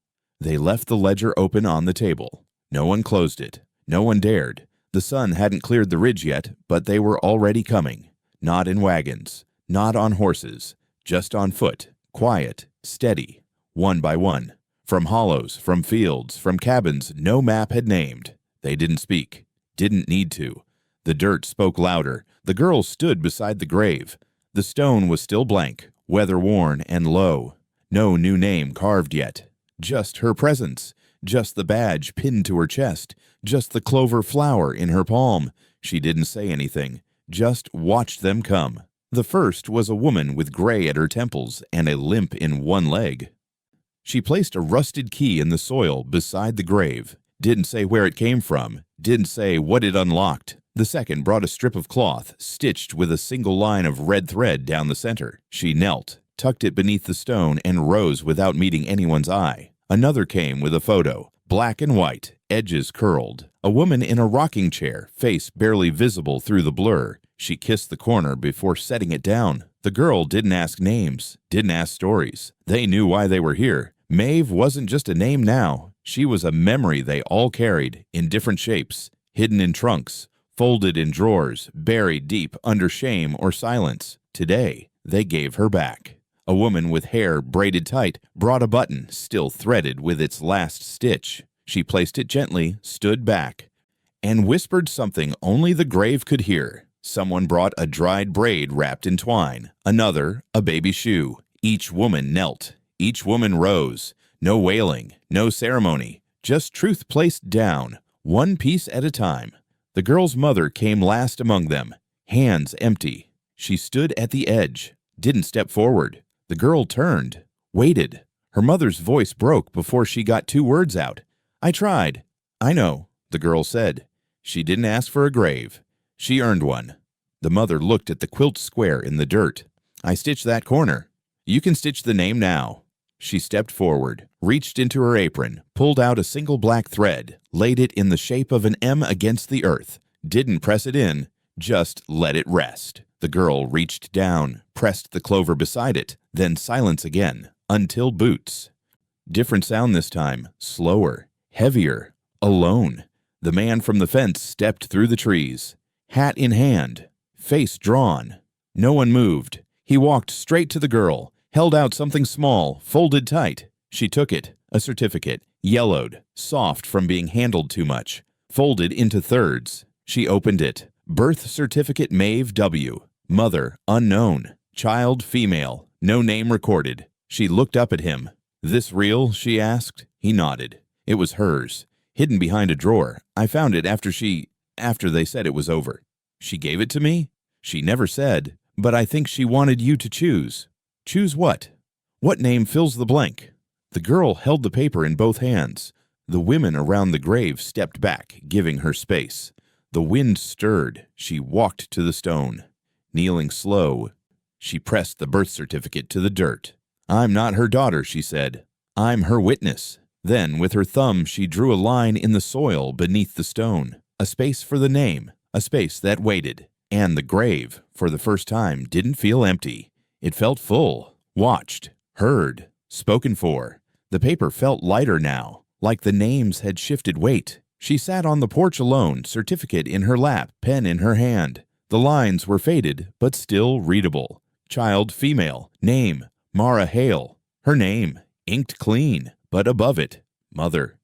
They left the ledger open on the table. No one closed it. No one dared. The sun hadn't cleared the ridge yet, but they were already coming. Not in wagons, not on horses, just on foot, quiet, steady, one by one. From hollows, from fields, from cabins no map had named. They didn't speak, didn't need to. The dirt spoke louder. The girl stood beside the grave. The stone was still blank, weather-worn and low. No new name carved yet. Just her presence. Just the badge pinned to her chest. Just the clover flower in her palm. She didn't say anything. Just watched them come. The first was a woman with gray at her temples and a limp in one leg. She placed a rusted key in the soil beside the grave. Didn't say where it came from. Didn't say what it unlocked. The second brought a strip of cloth, stitched with a single line of red thread down the center. She knelt, tucked it beneath the stone, and rose without meeting anyone's eye. Another came with a photo, black and white, edges curled. A woman in a rocking chair, face barely visible through the blur. She kissed the corner before setting it down. The girl didn't ask names, didn't ask stories. They knew why they were here. Maeve wasn't just a name now. She was a memory they all carried, in different shapes, hidden in trunks, folded in drawers, buried deep under shame or silence. Today, they gave her back. A woman with hair braided tight brought a button, still threaded with its last stitch. She placed it gently, stood back, and whispered something only the grave could hear. Someone brought a dried braid wrapped in twine. Another, a baby shoe. Each woman knelt. Each woman rose. No wailing, no ceremony, just truth placed down, one piece at a time. The girl's mother came last among them, hands empty. She stood at the edge, didn't step forward. The girl turned, waited. Her mother's voice broke before she got 2 words out. "I tried." "I know," the girl said. She didn't ask for a grave. She earned one. The mother looked at the quilt square in the dirt. "I stitched that corner. You can stitch the name now." She stepped forward, reached into her apron, pulled out a single black thread, laid it in the shape of an M against the earth, didn't press it in, just let it rest. The girl reached down, pressed the clover beside it, then silence again, until boots. Different sound this time, slower, heavier, alone. The man from the fence stepped through the trees, hat in hand, face drawn. No one moved. He walked straight to the girl, held out something small, folded tight. She took it, a certificate, yellowed, soft from being handled too much, folded into thirds. She opened it, Birth certificate Maeve W. Mother unknown. Child female. No name recorded. She looked up at him. "This real?" she asked. He nodded. It was hers, hidden behind a drawer. I found it after they said it was over. She gave it to me? She never said, but I think she wanted you to choose. Choose what? What name fills the blank? The girl held the paper in both hands. The women around the grave stepped back, giving her space. The wind stirred. She walked to the stone. Kneeling slow, she pressed the birth certificate to the dirt. "I'm not her daughter," she said. "I'm her witness." Then, with her thumb, she drew a line in the soil beneath the stone. A space for the name, a space that waited. And the grave, for the first time, didn't feel empty. It felt full, watched, heard, spoken for. The paper felt lighter now, like the names had shifted weight. She sat on the porch alone, certificate in her lap, pen in her hand. The lines were faded, but still readable. Child female, name, Mara Hale. Her name, inked clean, but above it, mother.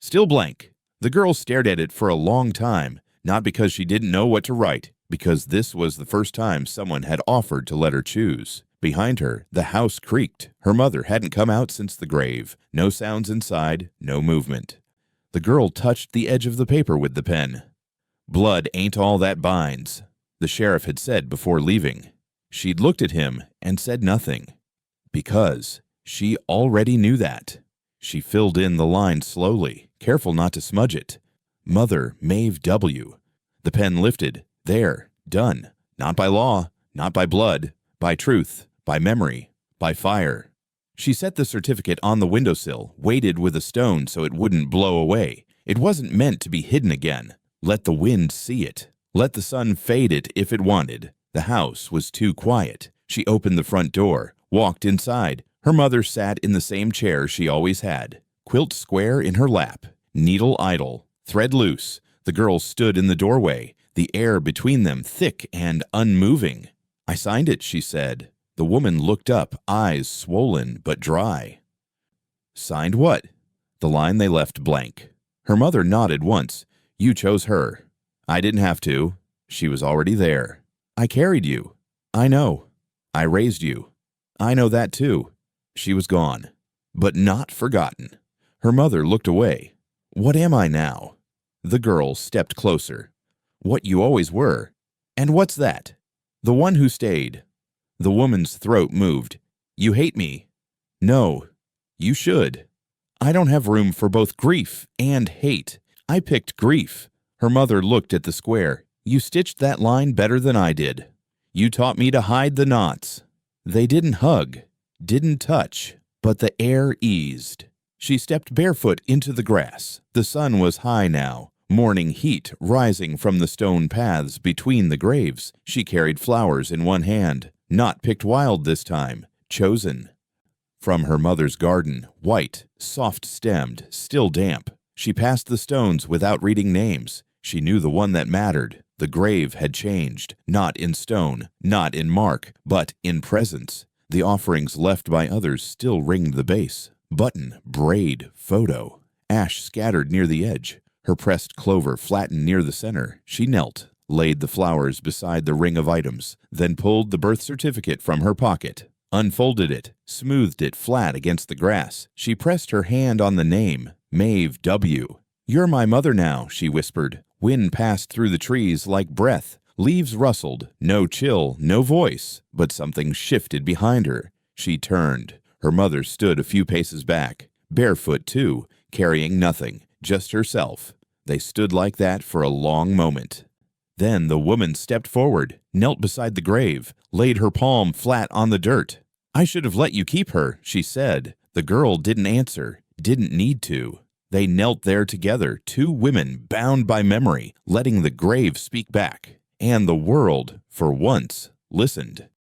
Still blank. The girl stared at it for a long time, not because she didn't know what to write, because this was the first time someone had offered to let her choose. Behind her, the house creaked. Her mother hadn't come out since the grave. No sounds inside, no movement. The girl touched the edge of the paper with the pen. "Blood ain't all that binds," the sheriff had said before leaving. She'd looked at him and said nothing, because she already knew that. She filled in the line slowly, careful not to smudge it. Mother Maeve W. The pen lifted. There, done. Not by law, not by blood, by truth, by memory, by fire. She set the certificate on the windowsill, weighted with a stone so it wouldn't blow away. It wasn't meant to be hidden again. Let the wind see it. Let the sun fade it if it wanted. The house was too quiet. She opened the front door, walked inside. Her mother sat in the same chair she always had, quilt square in her lap, needle idle, thread loose. The girl stood in the doorway, the air between them thick and unmoving. "I signed it," she said. The woman looked up, eyes swollen but dry. "Signed what?" The line they left blank. Her mother nodded once. "You chose her." "I didn't have to. She was already there." "I carried you." "I know." "I raised you." "I know that too." She was gone, but not forgotten. Her mother looked away. "What am I now?" The girl stepped closer. "What you always were." "And what's that?" "The one who stayed." The woman's throat moved. "You hate me." "No, you should." "I don't have room for both grief and hate. I picked grief." Her mother looked at the square. "You stitched that line better than I did. You taught me to hide the knots." They didn't hug, didn't touch, but the air eased. She stepped barefoot into the grass. The sun was high now, morning heat rising from the stone paths between the graves. She carried flowers in one hand, not picked wild this time, chosen. From her mother's garden, white, soft-stemmed, still damp. She passed the stones without reading names. She knew the one that mattered. The grave had changed, not in stone, not in mark, but in presence. The offerings left by others still ringed the base. Button, braid, photo. Ash scattered near the edge. Her pressed clover flattened near the center. She knelt, laid the flowers beside the ring of items, then pulled the birth certificate from her pocket, unfolded it, smoothed it flat against the grass. She pressed her hand on the name, Maeve W. "You're my mother now," she whispered. Wind passed through the trees like breath. Leaves rustled. No chill, no voice, but something shifted behind her. She turned. Her mother stood a few paces back, barefoot too, carrying nothing, just herself. They stood like that for a long moment. Then the woman stepped forward, knelt beside the grave, laid her palm flat on the dirt. "I should have let you keep her," she said. The girl didn't answer, didn't need to. They knelt there together, two women bound by memory, letting the grave speak back. And the world, for once, listened.